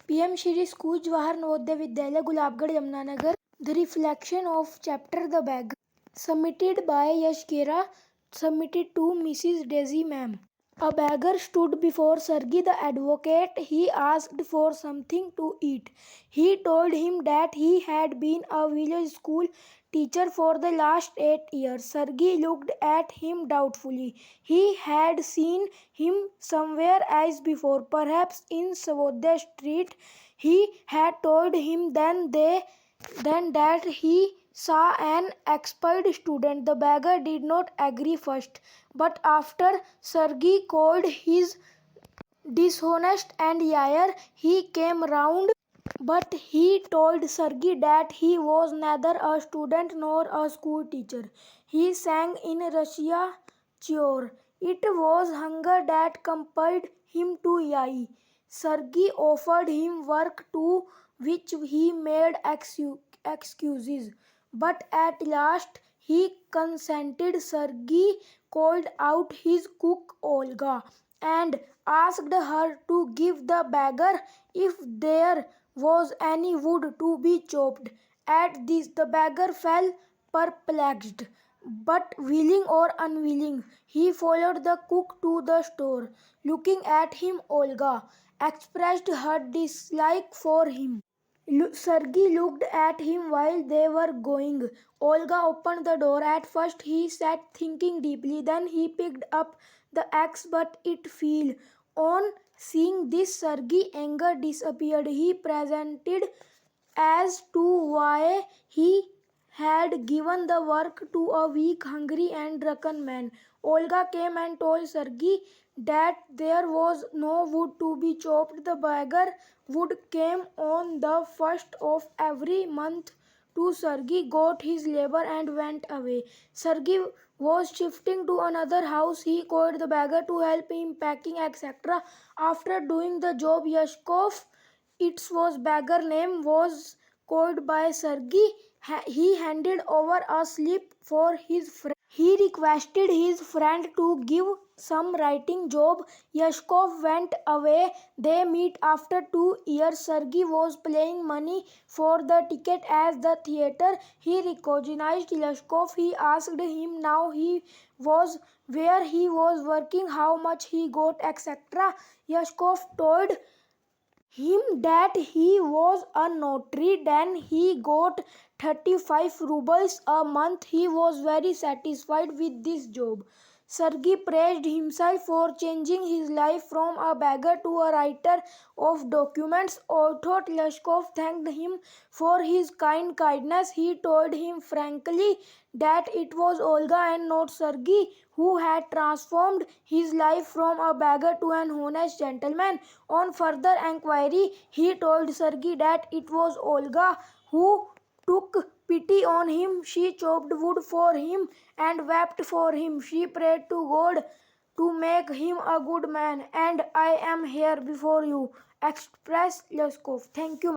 PM Shri school Jawahar Navodaya Vidyalaya Gulabgarh Yamunanagar. The reflection of chapter The Beggar, submitted by Yash Kera, submitted to Mrs. Daisy Ma'am. A beggar stood before Sargi the advocate. He asked for something to eat. He told him that he had been a village school teacher for the last 8 years. Sargi looked at him doubtfully. He had seen him somewhere else before, perhaps in Savodya Street. He had told him then that he saw an expelled student. The beggar did not agree first, but after Sargi called his dishonest and liar, he came round. But he told Sargi that he was neither a student nor a school teacher. He sang in Russia Chor. It was hunger that compelled him to lie. Sargi offered him work to which he made excuses. But at last he consented. Sargi called out his cook Olga and asked her to give the beggar if there was any wood to be chopped. At this the beggar fell perplexed, but willing or unwilling, he followed the cook to the store. Looking at him, Olga expressed her dislike for him. Sergei looked at him while they were going. Olga opened the door. At first he sat thinking deeply. Then he picked up the axe, but it fell. On seeing this, Sergei's anger disappeared. He presented as to why he had given the work to a weak, hungry and drunken man. Olga came and told Sergei that there was no wood to be chopped. The beggar wood came on the first of every month to Sergei, got his labor and went away. Sergei was shifting to another house. He called the beggar to help him packing, etc. After doing the job, Yashkov, it was beggar name, was called by Sergei. He handed over a slip for his friend. He requested his friend to give some writing job. Yashkov went away. They meet after 2 years. Sergei was paying money for the ticket at the theater. He recognized Yashkov. He asked him now he was where he was working, how much he got, etc. Yashkov told him that he was a notary. Then he got 35 rubles a month. He was very satisfied with this job. Sergei praised himself for changing his life from a beggar to a writer of documents. Although Yashkov thanked him for his kindness, he told him frankly that it was Olga and not Sergei who had transformed his life from a beggar to an honest gentleman. On further enquiry, he told Sergei that it was Olga who took pity on him. She chopped wood for him and wept for him. She prayed to God to make him a good man. And I am here before you, expressed Leskov. Thank you.